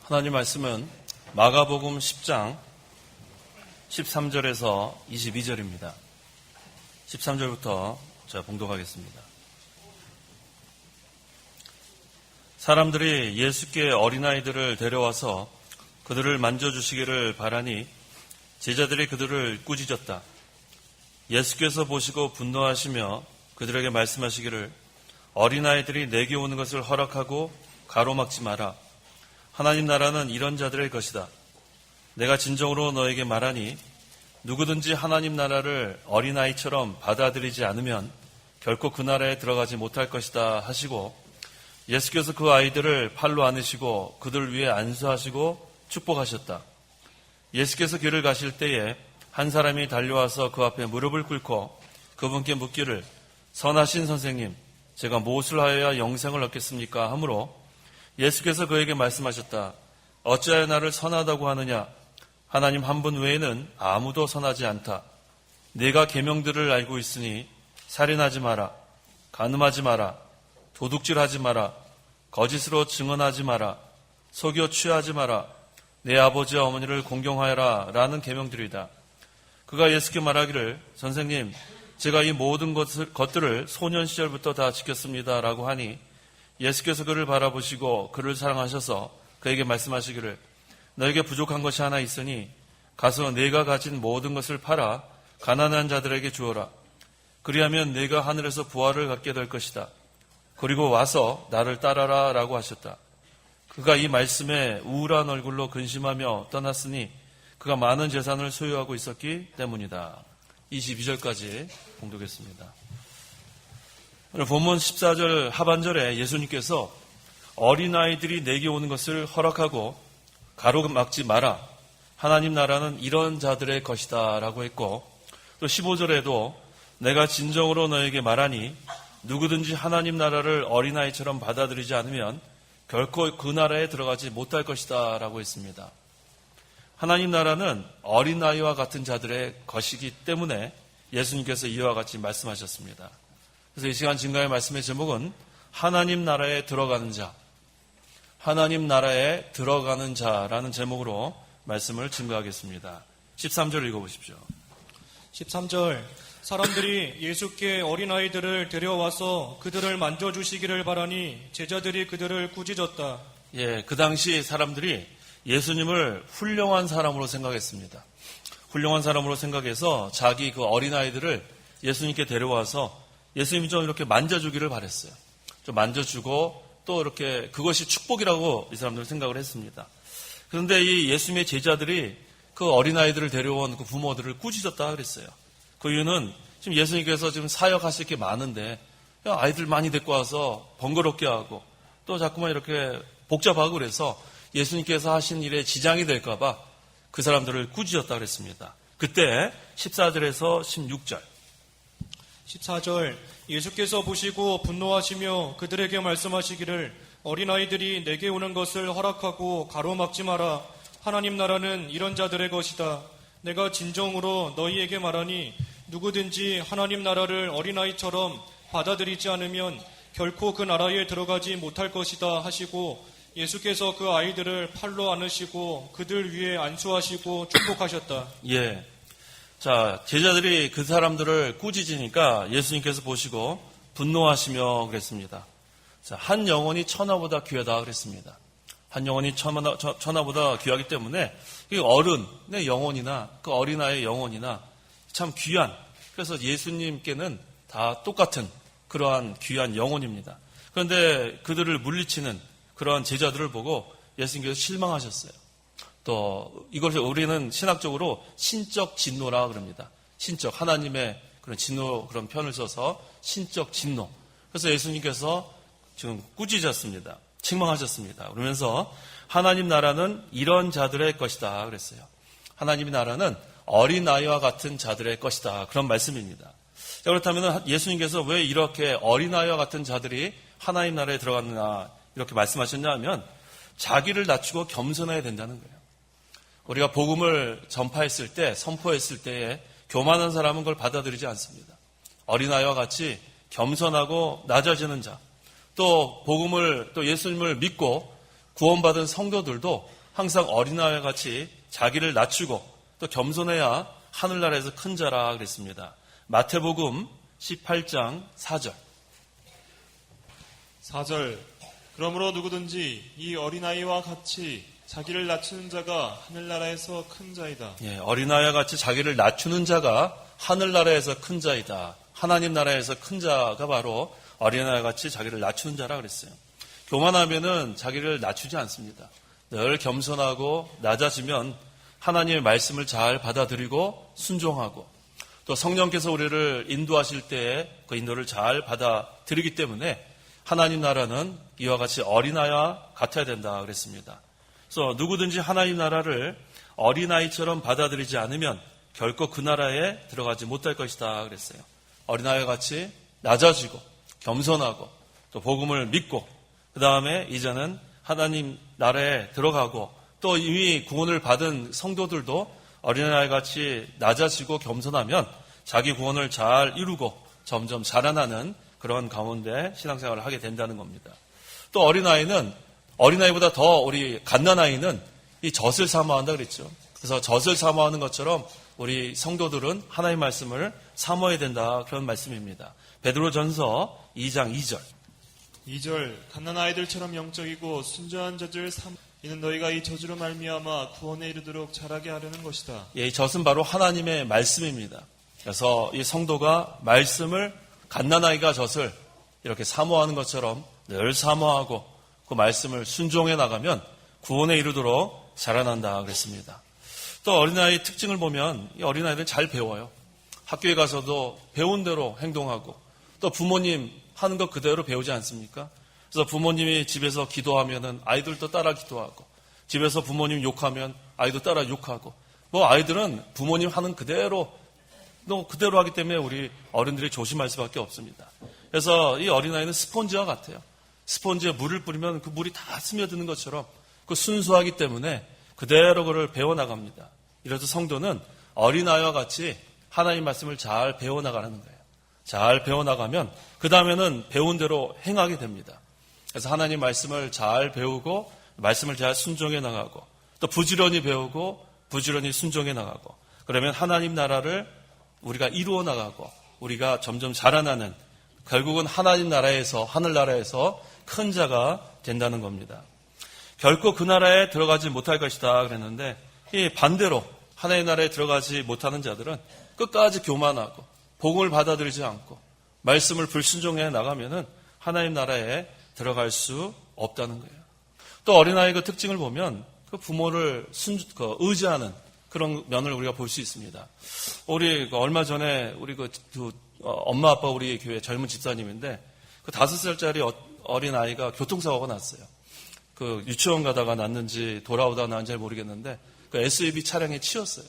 하나님 말씀은 마가복음 10장 13절에서 22절입니다. 13절부터 제가 봉독하겠습니다. 사람들이 예수께 어린아이들을 데려와서 그들을 만져주시기를 바라니 제자들이 그들을 꾸짖었다. 예수께서 보시고 분노하시며 그들에게 말씀하시기를 어린아이들이 내게 오는 것을 허락하고 가로막지 마라. 하나님 나라는 이런 자들의 것이다. 내가 진정으로 너에게 말하니 누구든지 하나님 나라를 어린아이처럼 받아들이지 않으면 결코 그 나라에 들어가지 못할 것이다 하시고 예수께서 그 아이들을 팔로 안으시고 그들 위에 안수하시고 축복하셨다. 예수께서 길을 가실 때에 한 사람이 달려와서 그 앞에 무릎을 꿇고 그분께 묻기를 선하신 선생님, 제가 무엇을 하여야 영생을 얻겠습니까? 하므로 예수께서 그에게 말씀하셨다. 어찌하여 나를 선하다고 하느냐? 하나님 한 분 외에는 아무도 선하지 않다. 네가 계명들을 알고 있으니 살인하지 마라, 간음하지 마라, 도둑질하지 마라, 거짓으로 증언하지 마라, 속여 취하지 마라, 내 아버지와 어머니를 공경하여라 라는 계명들이다. 그가 예수께 말하기를 선생님, 제가 이 모든 것들을 소년 시절부터 다 지켰습니다 라고 하니 예수께서 그를 바라보시고 그를 사랑하셔서 그에게 말씀하시기를 너에게 부족한 것이 하나 있으니 가서 네가 가진 모든 것을 팔아 가난한 자들에게 주어라. 그리하면 네가 하늘에서 부활을 갖게 될 것이다. 그리고 와서 나를 따라라 라고 하셨다. 그가 이 말씀에 우울한 얼굴로 근심하며 떠났으니 그가 많은 재산을 소유하고 있었기 때문이다. 22절까지 봉독했습니다. 오늘 본문 14절 하반절에 예수님께서 어린아이들이 내게 오는 것을 허락하고 가로막지 마라. 하나님 나라는 이런 자들의 것이다 라고 했고 또 15절에도 내가 진정으로 너에게 말하니 누구든지 하나님 나라를 어린아이처럼 받아들이지 않으면 결코 그 나라에 들어가지 못할 것이다 라고 했습니다. 하나님 나라는 어린아이와 같은 자들의 것이기 때문에 예수님께서 이와 같이 말씀하셨습니다. 그래서 이 시간 증거의 말씀의 제목은 하나님 나라에 들어가는 자, 하나님 나라에 들어가는 자라는 제목으로 말씀을 증거하겠습니다. 13절 읽어보십시오. 13절 사람들이 예수께 어린아이들을 데려와서 그들을 만져주시기를 바라니 제자들이 그들을 꾸짖었다. 그 당시 사람들이 예수님을 훌륭한 사람으로 생각했습니다. 훌륭한 사람으로 생각해서 자기 그 어린아이들을 예수님께 데려와서 예수님이 좀 이렇게 만져주기를 바랬어요. 좀 만져주고 또 이렇게 그것이 축복이라고 이 사람들은 생각을 했습니다. 그런데 이 예수님의 제자들이 그 어린아이들을 데려온 그 부모들을 꾸짖었다 그랬어요. 그 이유는 지금 예수님께서 지금 사역하실 게 많은데 아이들 많이 데리고 와서 번거롭게 하고 또 자꾸만 이렇게 복잡하고 그래서 예수님께서 하신 일에 지장이 될까봐 그 사람들을 꾸짖었다 그랬습니다. 그때 14절에서 16절 14절 예수께서 보시고 분노하시며 그들에게 말씀하시기를 어린아이들이 내게 오는 것을 허락하고 가로막지 마라. 하나님 나라는 이런 자들의 것이다. 내가 진정으로 너희에게 말하니 누구든지 하나님 나라를 어린아이처럼 받아들이지 않으면 결코 그 나라에 들어가지 못할 것이다 하시고 예수께서 그 아이들을 팔로 안으시고 그들 위에 안수하시고 축복하셨다. 자, 제자들이 그 사람들을 꾸짖으니까 예수님께서 보시고 분노하시며 그랬습니다. 자, 한 영혼이 천하보다 귀하다 그랬습니다. 한 영혼이 천하보다 귀하기 때문에 이 어른의 영혼이나 그 어린아이의 영혼이나 참 귀한, 그래서 예수님께는 다 똑같은 그러한 귀한 영혼입니다. 그런데 그들을 물리치는 그러한 제자들을 보고 예수님께서 실망하셨어요. 또 이것을 우리는 신학적으로 신적 진노라 그럽니다. 신적, 하나님의 그런 진노, 그런 편을 써서 신적 진노. 그래서 예수님께서 지금 꾸짖었습니다. 책망하셨습니다. 그러면서 하나님 나라는 이런 자들의 것이다 그랬어요. 하나님의 나라는 어린아이와 같은 자들의 것이다. 그런 말씀입니다. 자, 그렇다면 예수님께서 왜 이렇게 어린아이와 같은 자들이 하나님 나라에 들어갔느냐 이렇게 말씀하셨냐 하면 자기를 낮추고 겸손해야 된다는 거예요. 우리가 복음을 전파했을 때, 선포했을 때에 교만한 사람은 그걸 받아들이지 않습니다. 어린아이와 같이 겸손하고 낮아지는 자, 또 복음을, 또 예수님을 믿고 구원받은 성도들도 항상 어린아이와 같이 자기를 낮추고 또 겸손해야 하늘나라에서 큰 자라 그랬습니다. 마태복음 18장 4절. 4절. 그러므로 누구든지 이 어린아이와 같이 자기를 낮추는 자가 하늘나라에서 큰 자이다. 예, 어린아이와 같이 자기를 낮추는 자가 하늘나라에서 큰 자이다. 하나님 나라에서 큰 자가 바로 어린아이와 같이 자기를 낮추는 자라 그랬어요. 교만하면은 자기를 낮추지 않습니다. 늘 겸손하고 낮아지면 하나님의 말씀을 잘 받아들이고 순종하고 또 성령께서 우리를 인도하실 때에 그 인도를 잘 받아들이기 때문에 하나님 나라는 이와 같이 어린아이와 같아야 된다 그랬습니다. 그래서 누구든지 하나님 나라를 어린아이처럼 받아들이지 않으면 결코 그 나라에 들어가지 못할 것이다 그랬어요. 어린아이와 같이 낮아지고 겸손하고 또 복음을 믿고 그 다음에 이제는 하나님 나라에 들어가고 또 이미 구원을 받은 성도들도 어린아이 같이 낮아지고 겸손하면 자기 구원을 잘 이루고 점점 자라나는 그런 가운데 신앙생활을 하게 된다는 겁니다. 또 어린아이보다 더 우리 갓난아이는 이 젖을 사모한다 그랬죠. 그래서 젖을 사모하는 것처럼 우리 성도들은 하나님의 말씀을 사모해야 된다 그런 말씀입니다. 베드로전서 2장 2절. 2절. 갓난아이들처럼 영적이고 순전한 젖을 이는 너희가 이 젖으로 말미암아 구원에 이르도록 자라게 하려는 것이다. 예, 이 젖은 바로 하나님의 말씀입니다. 그래서 이 성도가 말씀을 갓난아이가 젖을 이렇게 사모하는 것처럼 늘 사모하고 그 말씀을 순종해 나가면 구원에 이르도록 자라난다 그랬습니다. 또 어린아이 특징을 보면 이 어린아이들은 잘 배워요. 학교에 가서도 배운 대로 행동하고 또 부모님 하는 것 그대로 배우지 않습니까? 그래서 부모님이 집에서 기도하면은 아이들도 따라 기도하고 집에서 부모님 욕하면 아이도 따라 욕하고 뭐 아이들은 부모님 하는 그대로 하기 때문에 우리 어른들이 조심할 수밖에 없습니다. 그래서 이 어린아이는 스폰지와 같아요. 스폰지에 물을 뿌리면 그 물이 다 스며드는 것처럼 그 순수하기 때문에 그대로 그를 배워나갑니다. 이래서 성도는 어린아이와 같이 하나님 말씀을 잘 배워나가는 거예요. 잘 배워나가면 그 다음에는 배운 대로 행하게 됩니다. 그래서 하나님 말씀을 잘 배우고 말씀을 잘 순종해 나가고 또 부지런히 배우고 부지런히 순종해 나가고 그러면 하나님 나라를 우리가 이루어 나가고 우리가 점점 자라나는 결국은 하나님 나라에서 하늘나라에서 큰 자가 된다는 겁니다. 결코 그 나라에 들어가지 못할 것이다 그랬는데 이 반대로 하나님 나라에 들어가지 못하는 자들은 끝까지 교만하고 복음을 받아들이지 않고 말씀을 불순종해 나가면은 하나님 나라에 들어갈 수 없다는 거예요. 또 어린아이 그 특징을 보면 그 부모를 의지하는 그런 면을 우리가 볼 수 있습니다. 우리 얼마 전에 우리 엄마 아빠 우리 교회 젊은 집사님인데 그 5살짜리 어린아이가 교통사고가 났어요. 그 유치원 가다가 났는지 돌아오다가 났는지 잘 모르겠는데 그 SUV 차량에 치였어요.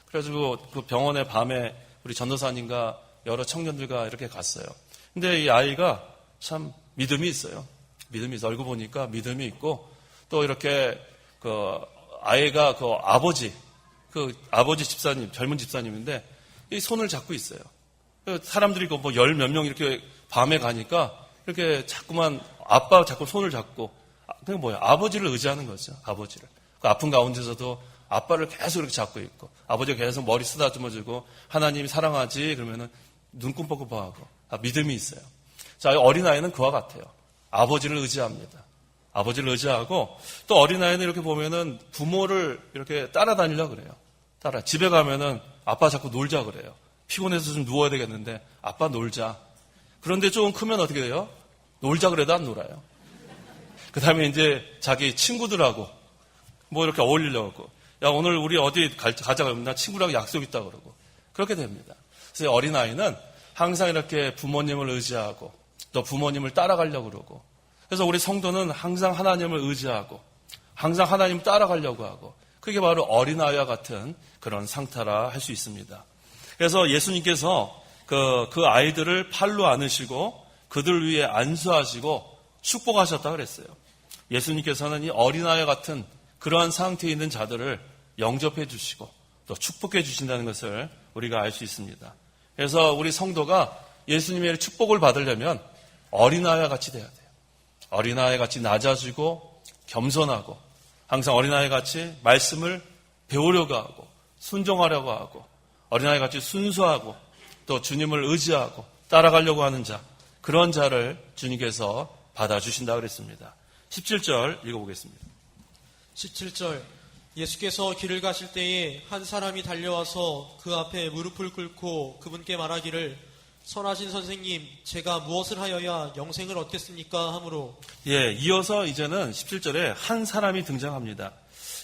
그래가지고 그 병원에 밤에 우리 전도사님과 여러 청년들과 이렇게 갔어요. 근데 이 아이가 참 믿음이 있어요. 믿음이 있어. 알고 보니까 믿음이 있고 또 이렇게 그 아이가 그 아버지 집사님, 젊은 집사님인데 이 손을 잡고 있어요. 사람들이 뭐 열 몇 명 이렇게 밤에 가니까 이렇게 자꾸만 아빠 자꾸 손을 잡고 그게 뭐야? 아버지를 의지하는 거죠. 아버지를. 그 아픈 가운데서도 아빠를 계속 이렇게 잡고 있고 아버지가 계속 머리 쓰다듬어주고 하나님이 사랑하지 그러면은 눈금뻑금뻑하고 믿음이 있어요. 자, 어린아이는 그와 같아요. 아버지를 의지합니다. 아버지를 의지하고 또 어린아이는 이렇게 보면은 부모를 이렇게 따라다니려고 그래요. 집에 가면은 아빠 자꾸 놀자 그래요. 피곤해서 좀 누워야 되겠는데 아빠 놀자. 그런데 조금 크면 어떻게 돼요? 놀자 그래도 안 놀아요. 그 다음에 이제 자기 친구들하고 뭐 이렇게 어울리려고 야 오늘 우리 어디 가자 그러면 나 친구랑 약속 있다 그러고 그렇게 됩니다. 그래서 어린아이는 항상 이렇게 부모님을 의지하고 또 부모님을 따라가려고 그러고 그래서 우리 성도는 항상 하나님을 의지하고 항상 하나님을 따라가려고 하고 그게 바로 어린아이와 같은 그런 상태라 할 수 있습니다. 그래서 예수님께서 그 아이들을 팔로 안으시고 그들 위에 안수하시고 축복하셨다 그랬어요. 예수님께서는 이 어린아이 같은 그러한 상태에 있는 자들을 영접해 주시고 또 축복해 주신다는 것을 우리가 알 수 있습니다. 그래서 우리 성도가 예수님의 축복을 받으려면 어린아이와 같이 돼야 돼요. 어린아이 같이 낮아지고 겸손하고 항상 어린아이 같이 말씀을 배우려고 하고 순종하려고 하고 어린아이 같이 순수하고 또 주님을 의지하고 따라가려고 하는 자, 그런 자를 주님께서 받아주신다 그랬습니다. 17절 읽어보겠습니다. 17절 예수께서 길을 가실 때에 한 사람이 달려와서 그 앞에 무릎을 꿇고 그분께 말하기를 선하신 선생님, 제가 무엇을 하여야 영생을 얻겠습니까? 하므로 이어서 이제는 17절에 한 사람이 등장합니다.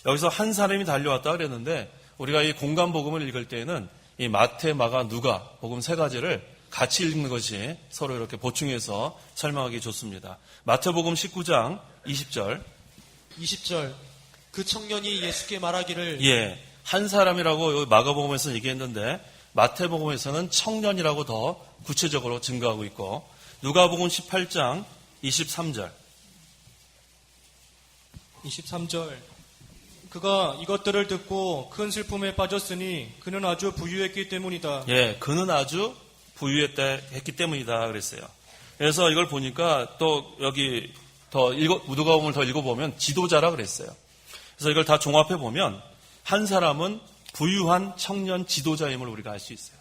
여기서 한 사람이 달려왔다 그랬는데 우리가 이 공간복음을 읽을 때에는 이 마태, 마가, 누가 복음 세 가지를 같이 읽는 것이 서로 이렇게 보충해서 설명하기 좋습니다. 마태복음 19장 20절 20절 그 청년이 예수께 말하기를 한 사람이라고 여기 마가복음에서 얘기했는데 마태복음에서는 청년이라고 더 구체적으로 증거하고 있고 누가복음 18장 23절 23절 그가 이것들을 듣고 큰 슬픔에 빠졌으니 그는 아주 부유했기 때문이다. 그는 아주 부유했기 때문이다 그랬어요. 그래서 이걸 보니까 또 여기 누가복음을 더 읽어보면 지도자라 그랬어요. 그래서 이걸 다 종합해 보면 한 사람은 부유한 청년 지도자임을 우리가 알 수 있어요.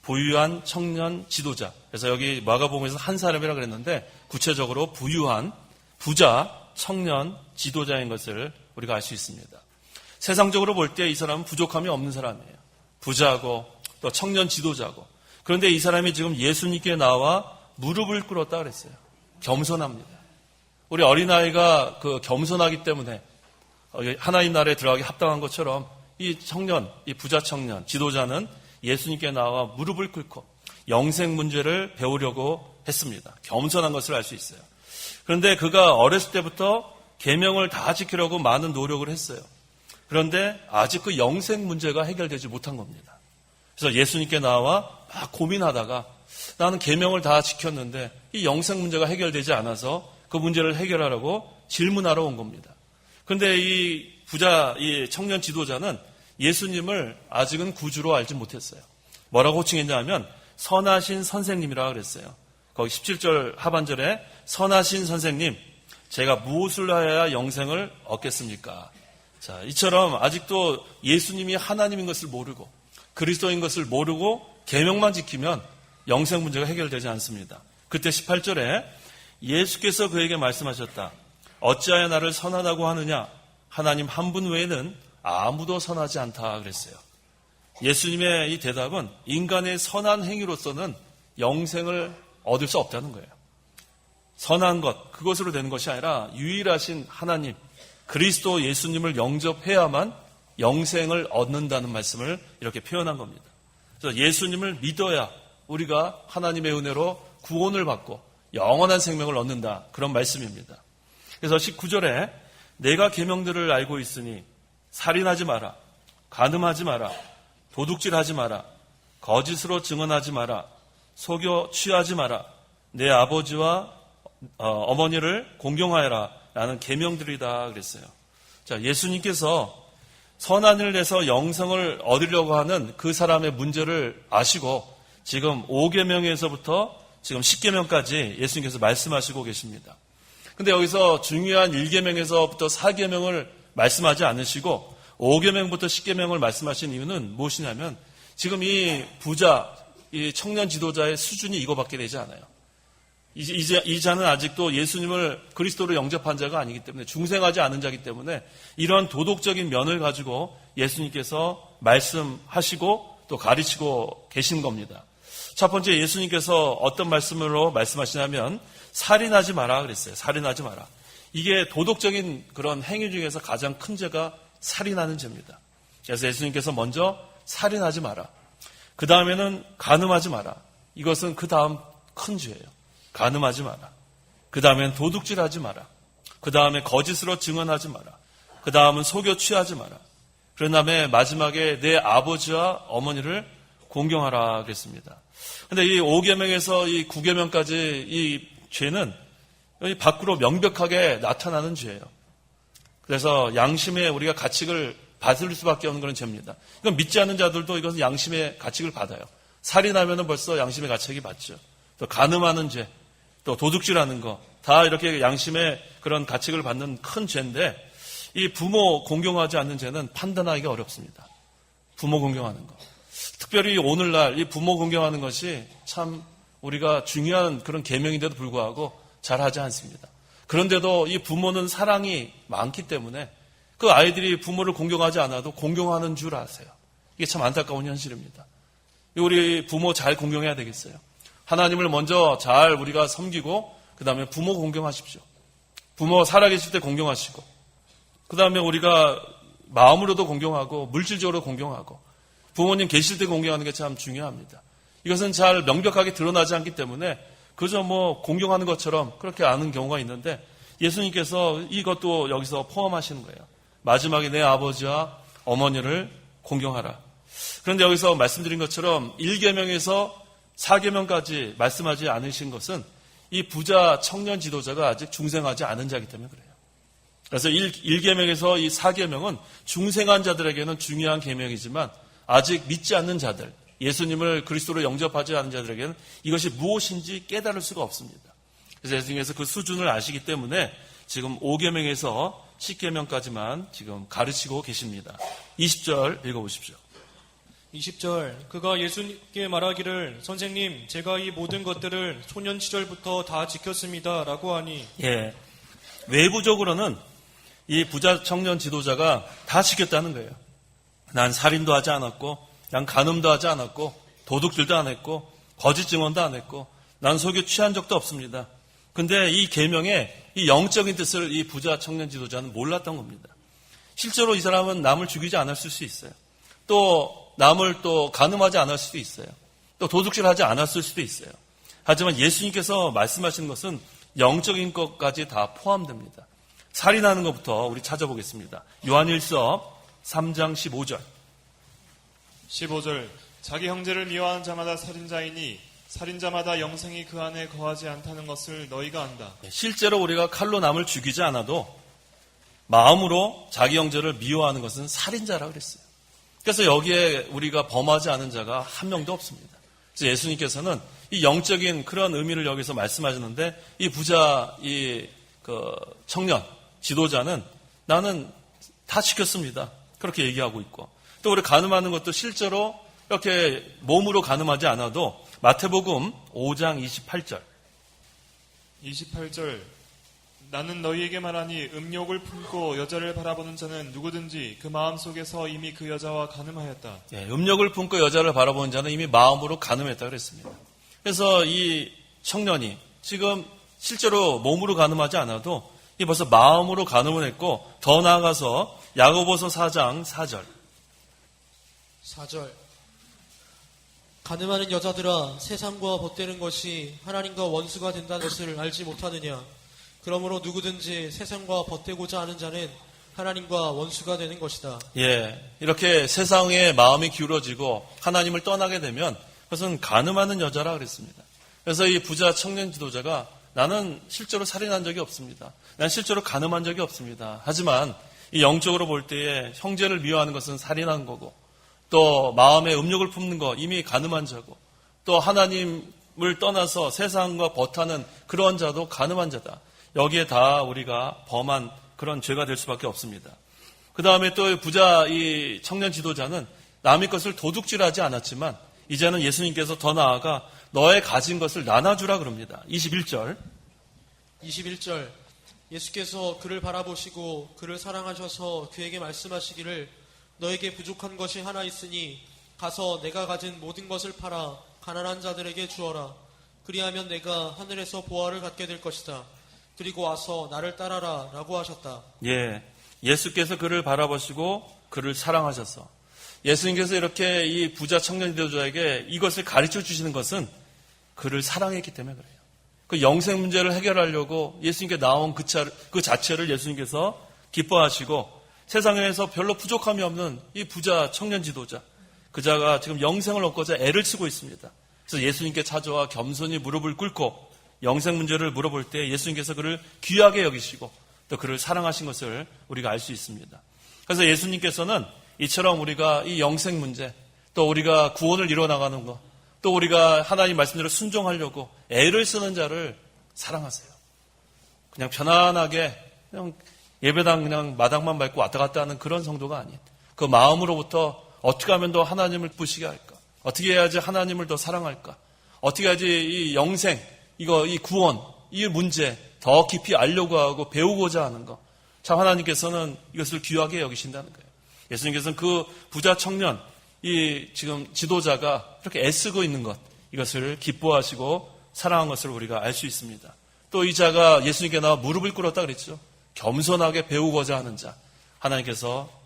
부유한 청년 지도자. 그래서 여기 마가복음에서 한 사람이라 그랬는데 구체적으로 부유한 부자 청년 지도자인 것을 우리가 알 수 있습니다. 세상적으로 볼 때 이 사람은 부족함이 없는 사람이에요. 부자고 또 청년 지도자고. 그런데 이 사람이 지금 예수님께 나와 무릎을 꿇었다 그랬어요. 겸손합니다. 우리 어린아이가 그 겸손하기 때문에 하나님 나라에 들어가기 합당한 것처럼 이 청년, 이 부자 청년, 지도자는 예수님께 나와 무릎을 꿇고 영생 문제를 배우려고 했습니다. 겸손한 것을 알 수 있어요. 그런데 그가 어렸을 때부터 계명을 다 지키려고 많은 노력을 했어요. 그런데 아직 그 영생 문제가 해결되지 못한 겁니다. 그래서 예수님께 나와 막 고민하다가 나는 계명을 다 지켰는데 이 영생 문제가 해결되지 않아서 그 문제를 해결하려고 질문하러 온 겁니다. 그런데 이 청년 지도자는 예수님을 아직은 구주로 알지 못했어요. 뭐라고 호칭했냐 하면 선하신 선생님이라고 그랬어요. 거기 17절 하반절에 선하신 선생님, 제가 무엇을 하여야 영생을 얻겠습니까? 자, 이처럼 아직도 예수님이 하나님인 것을 모르고 그리스도인 것을 모르고 계명만 지키면 영생 문제가 해결되지 않습니다. 그때 18절에 예수께서 그에게 말씀하셨다. 어찌하여 나를 선하다고 하느냐? 하나님 한 분 외에는 아무도 선하지 않다 그랬어요. 예수님의 이 대답은 인간의 선한 행위로서는 영생을 얻을 수 없다는 거예요. 선한 것, 그것으로 되는 것이 아니라 유일하신 하나님, 그리스도 예수님을 영접해야만 영생을 얻는다는 말씀을 이렇게 표현한 겁니다. 그래서 예수님을 믿어야 우리가 하나님의 은혜로 구원을 받고 영원한 생명을 얻는다. 그런 말씀입니다. 그래서 19절에 내가 계명들을 알고 있으니 살인하지 마라, 간음하지 마라, 도둑질하지 마라, 거짓으로 증언하지 마라, 속여 취하지 마라, 내 아버지와 어머니를 공경하여라 라는 계명들이다 그랬어요. 자, 예수님께서 선한 일을 해서 영생을 얻으려고 하는 그 사람의 문제를 아시고 지금 5계명에서부터 지금 10계명까지 예수님께서 말씀하시고 계십니다. 근데 여기서 중요한 1계명에서부터 4계명을 말씀하지 않으시고 5계명부터 10계명을 말씀하신 이유는 무엇이냐면 지금 이 부자, 이 청년 지도자의 수준이 이거밖에 되지 않아요. 이 자는 아직도 예수님을 그리스도로 영접한 자가 아니기 때문에 중생하지 않은 자이기 때문에 이런 도덕적인 면을 가지고 예수님께서 말씀하시고 또 가르치고 계신 겁니다. 첫 번째 예수님께서 어떤 말씀으로 말씀하시냐면 살인하지 마라 그랬어요. 살인하지 마라. 이게 도덕적인 그런 행위 중에서 가장 큰 죄가 살인하는 죄입니다. 그래서 예수님께서 먼저 살인하지 마라. 그 다음에는 간음하지 마라. 이것은 그 다음 큰 죄예요. 간음하지 마라. 그 다음엔 도둑질하지 마라. 그 다음에 거짓으로 증언하지 마라. 그 다음은 속여 취하지 마라. 그런 다음에 마지막에 내 아버지와 어머니를 공경하라 그랬습니다. 근데 이 5계명에서 이 9계명까지 이 죄는 여기 밖으로 명백하게 나타나는 죄예요. 그래서 양심의 우리가 가책을 받을 수밖에 없는 그런 죄입니다. 이건 믿지 않는 자들도 이것은 양심의 가책을 받아요. 살인하면은 벌써 양심의 가책이 받죠. 또 간음하는 죄, 또 도둑질하는 거, 다 이렇게 양심의 그런 가책을 받는 큰 죄인데 이 부모 공경하지 않는 죄는 판단하기가 어렵습니다. 부모 공경하는 거. 특별히 오늘날 이 부모 공경하는 것이 참 우리가 중요한 그런 계명인데도 불구하고 잘하지 않습니다. 그런데도 이 부모는 사랑이 많기 때문에 그 아이들이 부모를 공경하지 않아도 공경하는 줄 아세요. 이게 참 안타까운 현실입니다. 우리 부모 잘 공경해야 되겠어요. 하나님을 먼저 잘 우리가 섬기고 그 다음에 부모 공경하십시오. 부모 살아계실 때 공경하시고 그 다음에 우리가 마음으로도 공경하고 물질적으로 공경하고 부모님 계실 때 공경하는 게 참 중요합니다. 이것은 잘 명백하게 드러나지 않기 때문에 그저 공경하는 것처럼 그렇게 아는 경우가 있는데 예수님께서 이것도 여기서 포함하시는 거예요. 마지막에 내 아버지와 어머니를 공경하라. 그런데 여기서 말씀드린 것처럼 1계명에서 4계명까지 말씀하지 않으신 것은 이 부자 청년 지도자가 아직 중생하지 않은 자이기 때문에 그래요. 그래서 1계명에서 이 4계명은 중생한 자들에게는 중요한 계명이지만 아직 믿지 않는 자들, 예수님을 그리스도로 영접하지 않은 자들에게는 이것이 무엇인지 깨달을 수가 없습니다. 그래서 예수님께서 그 수준을 아시기 때문에 지금 5계명에서 10계명까지만 지금 가르치고 계십니다. 20절 읽어보십시오. 20절 그가 예수님께 말하기를 선생님 제가 이 모든 것들을 소년 시절부터 다 지켰습니다 라고 하니 예, 외부적으로는 이 부자 청년 지도자가 다 지켰다는 거예요. 난 살인도 하지 않았고 난 간음도 하지 않았고 도둑질도 안 했고 거짓 증언도 안 했고 난 속여 취한 적도 없습니다. 근데 이 계명의 이 영적인 뜻을 이 부자 청년 지도자는 몰랐던 겁니다. 실제로 이 사람은 남을 죽이지 않았을 수 있어요. 또 남을 또 간음하지 않았을 수도 있어요. 또 도둑질하지 않았을 수도 있어요. 하지만 예수님께서 말씀하시는 것은 영적인 것까지 다 포함됩니다. 살인하는 것부터 우리 찾아보겠습니다. 요한일서 3장 15절. 15절 자기 형제를 미워하는 자마다 살인자이니 살인자마다 영생이 그 안에 거하지 않다는 것을 너희가 안다. 실제로 우리가 칼로 남을 죽이지 않아도 마음으로 자기 형제를 미워하는 것은 살인자라고 그랬어요. 그래서 여기에 우리가 범하지 않은 자가 한 명도 없습니다. 그래서 예수님께서는 이 영적인 그런 의미를 여기서 말씀하셨는데 이 부자 청년 지도자는 나는 다 지켰습니다. 그렇게 얘기하고 있고 또 우리 간음하는 것도 실제로 이렇게 몸으로 간음하지 않아도 마태복음 5장 28절 28절 나는 너희에게 말하니 음욕을 품고 여자를 바라보는 자는 누구든지 그 마음속에서 이미 그 여자와 간음하였다. 예, 음욕을 품고 여자를 바라보는 자는 이미 마음으로 간음했다 그랬습니다. 그래서 이 청년이 지금 실제로 몸으로 간음하지 않아도 이 벌써 마음으로 간음을 했고 더 나아가서 야고보서 4장 4절 4절 간음하는 여자들아 세상과 벗되는 것이 하나님과 원수가 된다는 것을 알지 못하느냐 그러므로 누구든지 세상과 벗되고자 하는 자는 하나님과 원수가 되는 것이다. 예, 이렇게 세상에 마음이 기울어지고 하나님을 떠나게 되면 그것은 간음하는 여자라 그랬습니다. 그래서 이 부자 청년 지도자가 나는 실제로 살인한 적이 없습니다. 난 실제로 간음한 적이 없습니다. 하지만 이 영적으로 볼 때에 형제를 미워하는 것은 살인한 거고 또 마음에 음욕을 품는 거 이미 간음한 자고 또 하나님을 떠나서 세상과 벗하는 그런 자도 간음한 자다. 여기에 다 우리가 범한 그런 죄가 될 수밖에 없습니다. 그 다음에 또 부자 이 청년 지도자는 남의 것을 도둑질하지 않았지만 이제는 예수님께서 더 나아가 너의 가진 것을 나눠주라 그럽니다. 21절 21절 예수께서 그를 바라보시고 그를 사랑하셔서 그에게 말씀하시기를 너에게 부족한 것이 하나 있으니 가서 내가 가진 모든 것을 팔아 가난한 자들에게 주어라. 그리하면 내가 하늘에서 보화를 갖게 될 것이다. 그리고 와서 나를 따라라 라고 하셨다. 예, 예수께서 그를 바라보시고 그를 사랑하셔서 예수님께서 이렇게 이 부자 청년 지도자에게 이것을 가르쳐 주시는 것은 그를 사랑했기 때문에 그래요. 그 영생 문제를 해결하려고 예수님께 나온 그 자체를 예수님께서 기뻐하시고 세상에서 별로 부족함이 없는 이 부자 청년 지도자 그자가 지금 영생을 얻고자 애를 쓰고 있습니다. 그래서 예수님께 찾아와 겸손히 무릎을 꿇고 영생 문제를 물어볼 때 예수님께서 그를 귀하게 여기시고 또 그를 사랑하신 것을 우리가 알 수 있습니다. 그래서 예수님께서는 이처럼 우리가 이 영생 문제 또 우리가 구원을 이뤄나가는 것 또 우리가 하나님 말씀대로 순종하려고 애를 쓰는 자를 사랑하세요. 그냥 편안하게 그냥 예배당 그냥 마당만 밟고 왔다 갔다 하는 그런 성도가 아닌 그 마음으로부터 어떻게 하면 더 하나님을 부시게 할까? 어떻게 해야지 하나님을 더 사랑할까? 어떻게 해야지 이 영생, 이 구원, 이 문제 더 깊이 알려고 하고 배우고자 하는 거. 참 하나님께서는 이것을 귀하게 여기신다는 거예요. 예수님께서는 그 부자 청년, 이 지금 지도자가 그렇게 애쓰고 있는 것, 이것을 기뻐하시고 사랑한 것을 우리가 알 수 있습니다. 또 이 자가 예수님께 나와 무릎을 꿇었다 그랬죠. 겸손하게 배우고자 하는 자.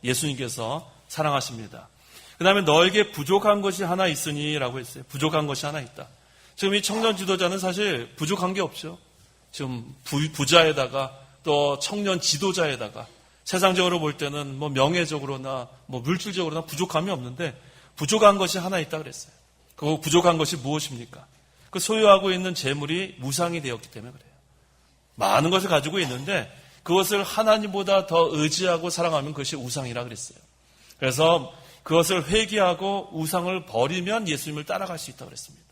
예수님께서 사랑하십니다. 그 다음에 너에게 부족한 것이 하나 있으니 라고 했어요. 부족한 것이 하나 있다. 지금 이 청년 지도자는 사실 부족한 게 없죠. 지금 부자에다가 또 청년 지도자에다가 세상적으로 볼 때는 뭐 명예적으로나 뭐 물질적으로나 부족함이 없는데 부족한 것이 하나 있다 그랬어요. 그 부족한 것이 무엇입니까? 그 소유하고 있는 재물이 무상이 되었기 때문에 그래요. 많은 것을 가지고 있는데 그것을 하나님보다 더 의지하고 사랑하면 그것이 우상이라 그랬어요. 그래서 그것을 회개하고 우상을 버리면 예수님을 따라갈 수 있다고 그랬습니다.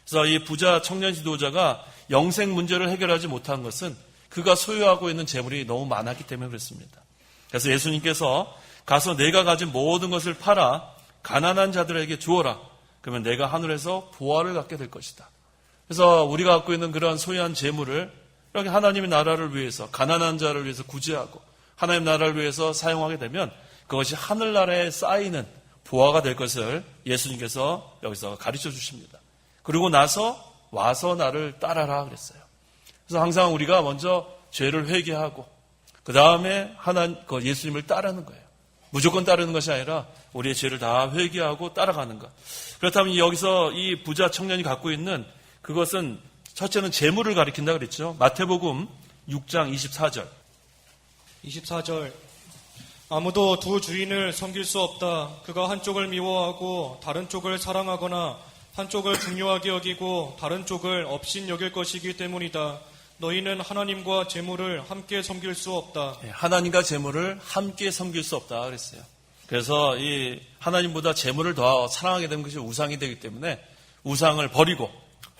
그래서 이 부자 청년 지도자가 영생 문제를 해결하지 못한 것은 그가 소유하고 있는 재물이 너무 많았기 때문에 그렇습니다. 그래서 예수님께서 가서 내가 가진 모든 것을 팔아 가난한 자들에게 주어라. 그러면 내가 하늘에서 보화를 갖게 될 것이다. 그래서 우리가 갖고 있는 그런 소유한 재물을 이렇게 하나님의 나라를 위해서 가난한 자를 위해서 구제하고 하나님 나라를 위해서 사용하게 되면 그것이 하늘나라에 쌓이는 보화가 될 것을 예수님께서 여기서 가르쳐 주십니다. 그리고 나서 와서 나를 따라라 그랬어요. 그래서 항상 우리가 먼저 죄를 회개하고 그 다음에 예수님을 따르는 거예요. 무조건 따르는 것이 아니라 우리의 죄를 다 회개하고 따라가는 것. 그렇다면 여기서 이 부자 청년이 갖고 있는 그것은 첫째는 재물을 가리킨다 그랬죠. 마태복음 6장 24절. 24절. 아무도 두 주인을 섬길 수 없다. 그가 한쪽을 미워하고 다른 쪽을 사랑하거나 한쪽을 중요하게 여기고 다른 쪽을 업신 여길 것이기 때문이다. 너희는 하나님과 재물을 함께 섬길 수 없다. 하나님과 재물을 함께 섬길 수 없다 그랬어요. 그래서 이 하나님보다 재물을 더 사랑하게 되는 것이 우상이 되기 때문에 우상을 버리고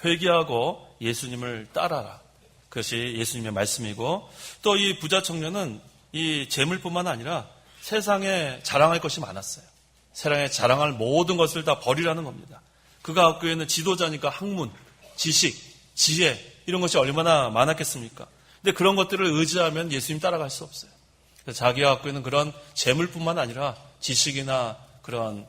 회개하고 예수님을 따라라. 그것이 예수님의 말씀이고 또 이 부자 청년은 이 재물뿐만 아니라 세상에 자랑할 것이 많았어요. 세상에 자랑할 모든 것을 다 버리라는 겁니다. 그가 갖고 있는 지도자니까 학문, 지식, 지혜 이런 것이 얼마나 많았겠습니까? 근데 그런 것들을 의지하면 예수님 따라갈 수 없어요. 그래서 자기가 갖고 있는 그런 재물뿐만 아니라 지식이나 그런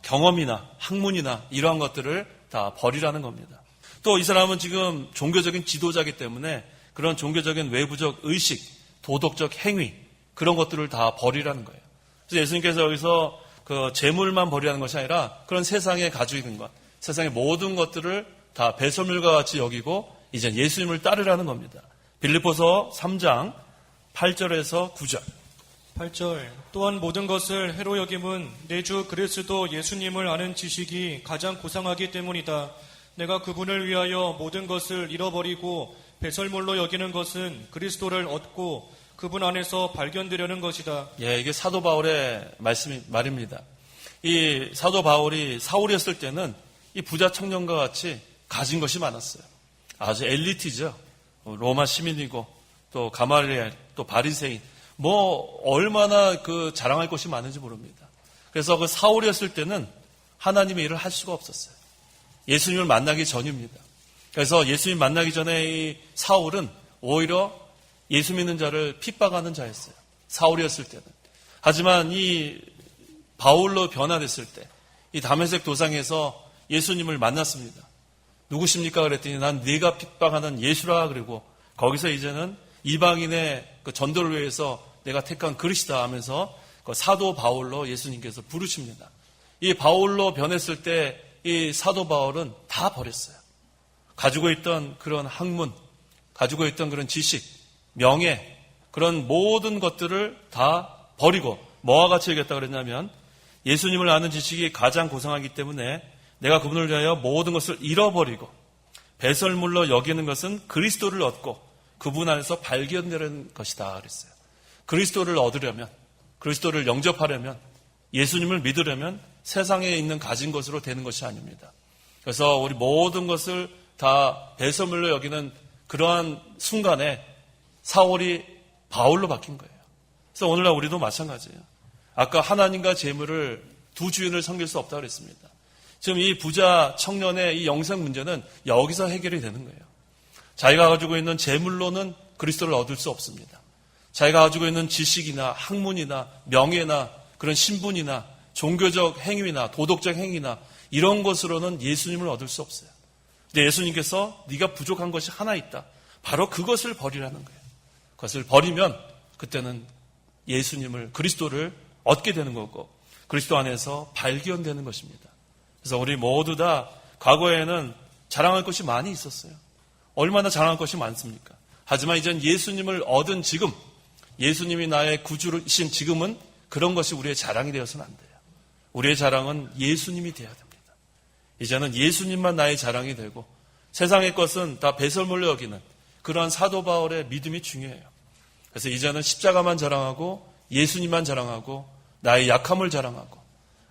경험이나 학문이나 이러한 것들을 다 버리라는 겁니다. 또 이 사람은 지금 종교적인 지도자이기 때문에 그런 종교적인 외부적 의식, 도덕적 행위 그런 것들을 다 버리라는 거예요. 그래서 예수님께서 여기서 그 재물만 버리라는 것이 아니라 그런 세상에 가지고 있는 것, 세상의 모든 것들을 다 배설물과 같이 여기고 이제 예수님을 따르라는 겁니다. 빌립보서 3장 8절에서 9절. 8절. 또한 모든 것을 해로 여김은 내 주 그리스도 예수님을 아는 지식이 가장 고상하기 때문이다. 내가 그분을 위하여 모든 것을 잃어버리고 배설물로 여기는 것은 그리스도를 얻고 그분 안에서 발견되려는 것이다. 이게 사도 바울의 말입니다. 이 사도 바울이 사울이었을 때는 이 부자 청년과 같이 가진 것이 많았어요. 아주 엘리트죠. 로마 시민이고 또 가말리엘 또 바리새인 얼마나 그 자랑할 것이 많은지 모릅니다. 그래서 그 사울이었을 때는 하나님의 일을 할 수가 없었어요. 예수님을 만나기 전입니다. 그래서 예수님 만나기 전에 이 사울은 오히려 예수 믿는 자를 핍박하는 자였어요. 사울이었을 때는. 하지만 이 바울로 변화됐을 때 이 다메섹 도상에서 예수님을 만났습니다. 누구십니까? 그랬더니 난 네가 핍박하는 예수라 그러고 거기서 이제는 이방인의 그 전도를 위해서 내가 택한 그리스다 하면서 그 사도 바울로 예수님께서 부르십니다. 이 바울로 변했을 때 이 사도 바울은 다 버렸어요. 가지고 있던 그런 학문, 가지고 있던 그런 지식, 명예, 그런 모든 것들을 다 버리고 뭐와 같이 얘기했다 그랬냐면 예수님을 아는 지식이 가장 고상하기 때문에 내가 그분을 위하여 모든 것을 잃어버리고 배설물로 여기는 것은 그리스도를 얻고 그분 안에서 발견되는 것이다 그랬어요. 그리스도를 얻으려면, 그리스도를 영접하려면, 예수님을 믿으려면 세상에 있는 가진 것으로 되는 것이 아닙니다. 그래서 우리 모든 것을 다 배설물로 여기는 그러한 순간에 사울이 바울로 바뀐 거예요. 그래서 오늘날 우리도 마찬가지예요. 아까 하나님과 재물을 두 주인을 섬길 수 없다고 그랬습니다. 지금 이 부자 청년의 이 영생 문제는 여기서 해결이 되는 거예요. 자기가 가지고 있는 재물로는 그리스도를 얻을 수 없습니다. 자기가 가지고 있는 지식이나 학문이나 명예나 그런 신분이나 종교적 행위나 도덕적 행위나 이런 것으로는 예수님을 얻을 수 없어요. 근데 예수님께서 네가 부족한 것이 하나 있다. 바로 그것을 버리라는 거예요. 그것을 버리면 그때는 예수님을, 그리스도를 얻게 되는 거고 그리스도 안에서 발견되는 것입니다. 그래서 우리 모두 다 과거에는 자랑할 것이 많이 있었어요. 얼마나 자랑할 것이 많습니까? 하지만 이젠 예수님을 얻은 지금, 예수님이 나의 구주이신 지금은 그런 것이 우리의 자랑이 되어서는 안 돼요. 우리의 자랑은 예수님이 되어야 됩니다. 이제는 예수님만 나의 자랑이 되고 세상의 것은 다 배설물로 여기는 그러한 사도 바울의 믿음이 중요해요. 그래서 이제는 십자가만 자랑하고 예수님만 자랑하고 나의 약함을 자랑하고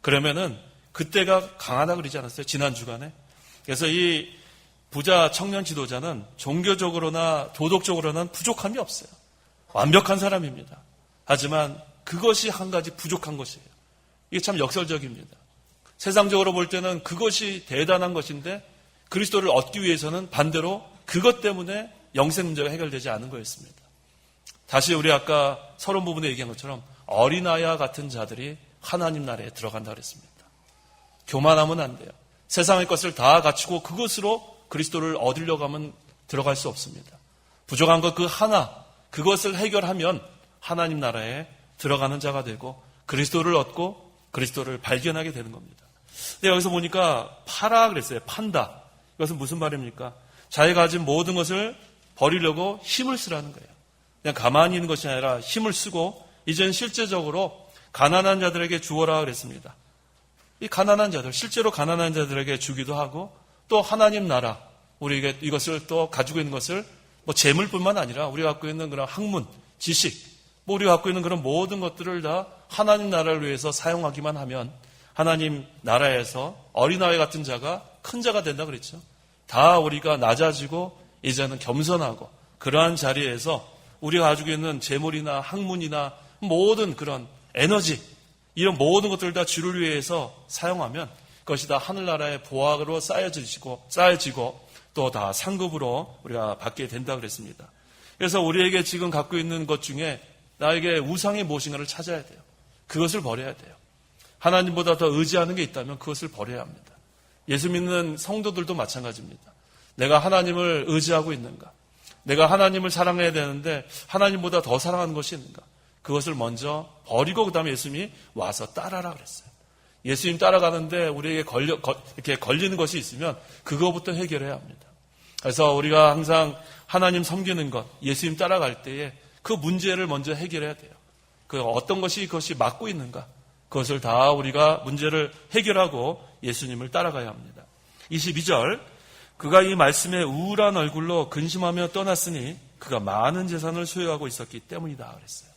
그러면은 그때가 강하다 그러지 않았어요? 지난 주간에. 그래서 이 부자 청년 지도자는 종교적으로나 도덕적으로는 부족함이 없어요. 완벽한 사람입니다. 하지만 그것이 한 가지 부족한 것이에요. 이게 참 역설적입니다. 세상적으로 볼 때는 그것이 대단한 것인데 그리스도를 얻기 위해서는 반대로 그것 때문에 영생 문제가 해결되지 않은 거였습니다. 다시 우리 아까 서론 부분에 얘기한 것처럼 어린아이와 같은 자들이 하나님 나라에 들어간다 그랬습니다. 교만하면 안 돼요. 세상의 것을 다 갖추고 그것으로 그리스도를 얻으려고 하면 들어갈 수 없습니다. 부족한 것 그 하나, 그것을 해결하면 하나님 나라에 들어가는 자가 되고 그리스도를 얻고 그리스도를 발견하게 되는 겁니다. 근데 여기서 보니까 파라 그랬어요. 판다. 이것은 무슨 말입니까? 자기가 가진 모든 것을 버리려고 힘을 쓰라는 거예요. 그냥 가만히 있는 것이 아니라 힘을 쓰고 이젠 실제적으로 가난한 자들에게 주어라 그랬습니다. 이 가난한 자들, 실제로 가난한 자들에게 주기도 하고 또 하나님 나라, 우리에게 이것을 또 가지고 있는 것을 뭐 재물뿐만 아니라 우리가 갖고 있는 그런 학문, 지식, 뭐 우리가 갖고 있는 그런 모든 것들을 다 하나님 나라를 위해서 사용하기만 하면 하나님 나라에서 어린아이 같은 자가 큰 자가 된다 그랬죠. 다 우리가 낮아지고 이제는 겸손하고 그러한 자리에서 우리가 가지고 있는 재물이나 학문이나 모든 그런 에너지 이런 모든 것들을 다 주를 위해서 사용하면 그것이 다 하늘나라의 보화로 쌓여지고 또 다 상급으로 우리가 받게 된다 그랬습니다. 그래서 우리에게 지금 갖고 있는 것 중에 나에게 우상이 무엇인가를 찾아야 돼요. 그것을 버려야 돼요. 하나님보다 더 의지하는 게 있다면 그것을 버려야 합니다. 예수 믿는 성도들도 마찬가지입니다. 내가 하나님을 의지하고 있는가? 내가 하나님을 사랑해야 되는데 하나님보다 더 사랑하는 것이 있는가? 그것을 먼저 버리고 그 다음에 예수님이 와서 따라라 그랬어요. 예수님 따라가는데 우리에게 이렇게 걸리는 것이 있으면 그거부터 해결해야 합니다. 그래서 우리가 항상 하나님 섬기는 것, 예수님 따라갈 때에 그 문제를 먼저 해결해야 돼요. 그 어떤 것이 그것이 막고 있는가? 그것을 다 우리가 문제를 해결하고 예수님을 따라가야 합니다. 22절, 그가 이 말씀에 우울한 얼굴로 근심하며 떠났으니 그가 많은 재산을 소유하고 있었기 때문이다 그랬어요.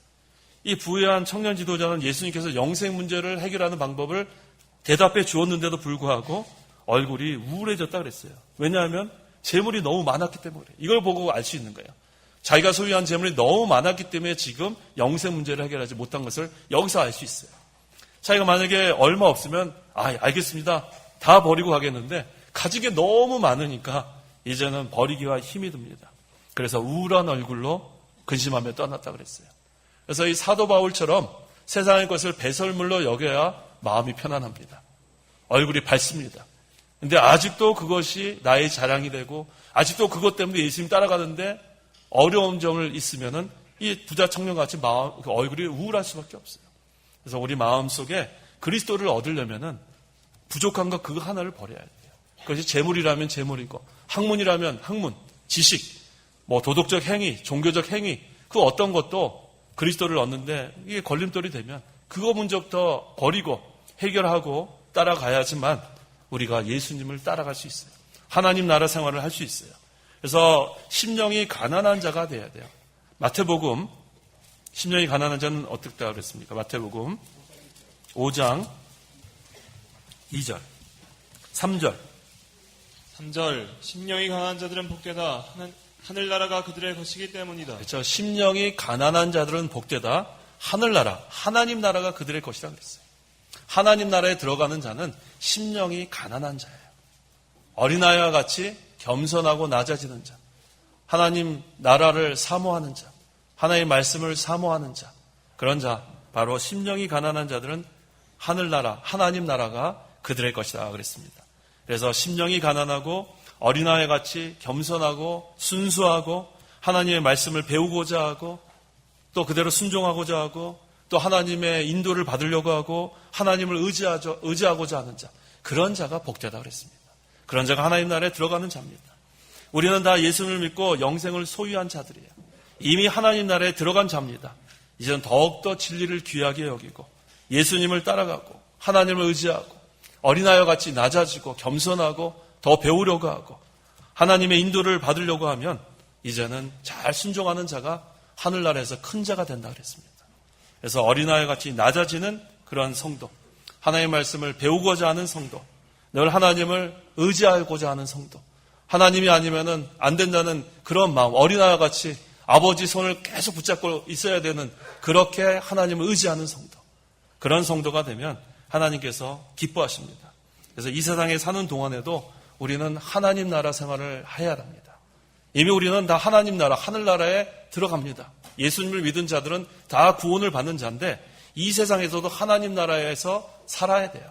이 부유한 청년 지도자는 예수님께서 영생 문제를 해결하는 방법을 대답해 주었는데도 불구하고 얼굴이 우울해졌다 그랬어요. 왜냐하면 재물이 너무 많았기 때문에 이걸 보고 알 수 있는 거예요. 자기가 소유한 재물이 너무 많았기 때문에 지금 영생 문제를 해결하지 못한 것을 여기서 알 수 있어요. 자기가 만약에 얼마 없으면 알겠습니다. 다 버리고 가겠는데 가진 게 너무 많으니까 이제는 버리기가 힘이 듭니다. 그래서 우울한 얼굴로 근심하며 떠났다 그랬어요. 그래서 이 사도 바울처럼 세상의 것을 배설물로 여겨야 마음이 편안합니다. 얼굴이 밝습니다. 근데 아직도 그것이 나의 자랑이 되고 아직도 그것 때문에 예수님 따라가는데 어려운 점을 있으면은 이 부자 청년같이 얼굴이 우울할 수밖에 없어요. 그래서 우리 마음속에 그리스도를 얻으려면은 부족한 것 그거 하나를 버려야 돼요. 그것이 재물이라면 재물이고 학문이라면 학문, 지식, 뭐 도덕적 행위, 종교적 행위 그 어떤 것도 그리스도를 얻는데 이게 걸림돌이 되면 그거 문제부터 버리고 해결하고 따라가야지만 우리가 예수님을 따라갈 수 있어요. 하나님 나라 생활을 할 수 있어요. 그래서 심령이 가난한 자가 돼야 돼요. 마태복음 심령이 가난한 자는 어떻다 그랬습니까? 마태복음 5장 2절 3절 3절 심령이 가난한 자들은 복되다 하늘나라가 그들의 것이기 때문이다. 그렇죠. 심령이 가난한 자들은 복되다. 하늘나라, 하나님 나라가 그들의 것이라 그랬어요. 하나님 나라에 들어가는 자는 심령이 가난한 자예요. 어린아이와 같이 겸손하고 낮아지는 자, 하나님 나라를 사모하는 자, 하나님의 말씀을 사모하는 자, 그런 자, 바로 심령이 가난한 자들은 하늘나라, 하나님 나라가 그들의 것이다 그랬습니다. 그래서 심령이 가난하고 어린아이 같이 겸손하고 순수하고 하나님의 말씀을 배우고자 하고 또 그대로 순종하고자 하고 또 하나님의 인도를 받으려고 하고 하나님을 의지하고자 하는 자, 그런 자가 복되다 그랬습니다. 그런 자가 하나님 나라에 들어가는 자입니다. 우리는 다 예수님을 믿고 영생을 소유한 자들이에요. 이미 하나님 나라에 들어간 자입니다. 이제는 더욱더 진리를 귀하게 여기고 예수님을 따라가고 하나님을 의지하고 어린아이와 같이 낮아지고 겸손하고 더 배우려고 하고 하나님의 인도를 받으려고 하면 이제는 잘 순종하는 자가 하늘나라에서 큰 자가 된다 그랬습니다. 그래서 어린아이와 같이 낮아지는 그런 성도, 하나님의 말씀을 배우고자 하는 성도, 늘 하나님을 의지하고자 하는 성도, 하나님이 아니면은 안 된다는 그런 마음, 어린아이와 같이 아버지 손을 계속 붙잡고 있어야 되는 그렇게 하나님을 의지하는 성도, 그런 성도가 되면 하나님께서 기뻐하십니다. 그래서 이 세상에 사는 동안에도 우리는 하나님 나라 생활을 해야 합니다. 이미 우리는 다 하나님 나라, 하늘나라에 들어갑니다. 예수님을 믿은 자들은 다 구원을 받는 자인데 이 세상에서도 하나님 나라에서 살아야 돼요.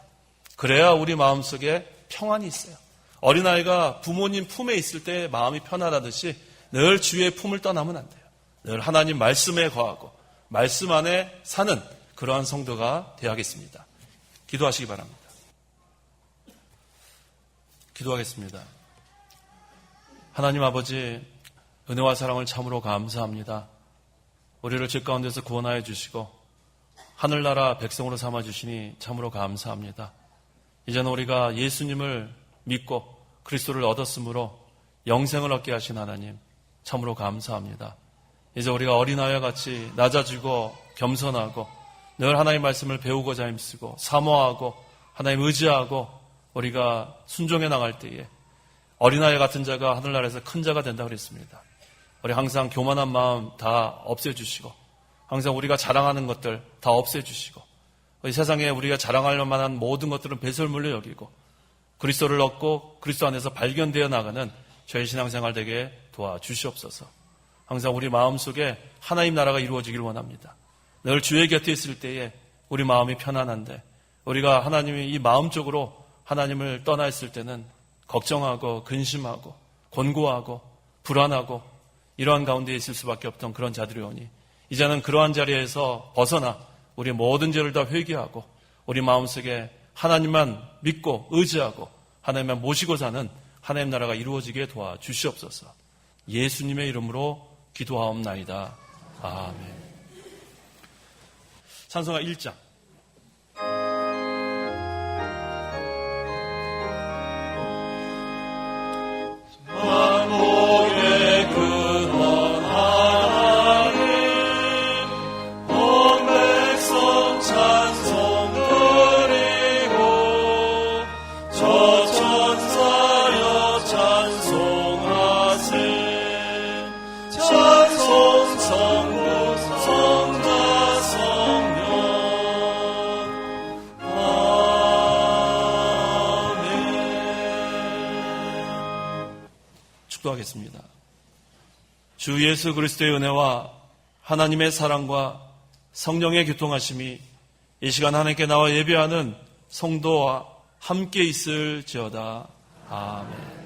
그래야 우리 마음속에 평안이 있어요. 어린아이가 부모님 품에 있을 때 마음이 편안하듯이 늘 주의 품을 떠나면 안 돼요. 늘 하나님 말씀에 거하고 말씀 안에 사는 그러한 성도가 되어야겠습니다. 기도하시기 바랍니다. 기도하겠습니다. 하나님 아버지, 은혜와 사랑을 참으로 감사합니다. 우리를 죄 가운데서 구원하여 주시고 하늘나라 백성으로 삼아주시니 참으로 감사합니다. 이제는 우리가 예수님을 믿고 그리스도를 얻었으므로 영생을 얻게 하신 하나님 참으로 감사합니다. 이제 우리가 어린아이와 같이 낮아지고 겸손하고 늘 하나님의 말씀을 배우고자 힘쓰고 사모하고 하나님 의지하고 우리가 순종해 나갈 때에 어린아이 같은 자가 하늘나라에서 큰 자가 된다고 그랬습니다. 우리 항상 교만한 마음 다 없애주시고 항상 우리가 자랑하는 것들 다 없애주시고 이 세상에 우리가 자랑할 만한 모든 것들은 배설물로 여기고 그리스도를 얻고 그리스도 안에서 발견되어 나가는 저희 신앙생활 되게 도와주시옵소서. 항상 우리 마음속에 하나님 나라가 이루어지길 원합니다. 늘 주의 곁에 있을 때에 우리 마음이 편안한데 우리가 하나님이 이 마음적으로 하나님을 떠나 있을 때는 걱정하고 근심하고 곤고하고 불안하고 이러한 가운데 있을 수밖에 없던 그런 자들이 오니 이제는 그러한 자리에서 벗어나 우리 모든 죄를 다 회개하고 우리 마음속에 하나님만 믿고 의지하고 하나님만 모시고 사는 하나님 나라가 이루어지게 도와주시옵소서. 예수님의 이름으로 기도하옵나이다. 아멘. 찬송가 1장. 만복의 근원 하나님 온 백성 찬송 드리고 저 천사여 찬송하세 찬송 성부 성자 성령 아멘. 축도하겠습니다. 주 예수 그리스도의 은혜와 하나님의 사랑과 성령의 교통하심이 이 시간 하나님께 나와 예배하는 성도와 함께 있을지어다. 아멘.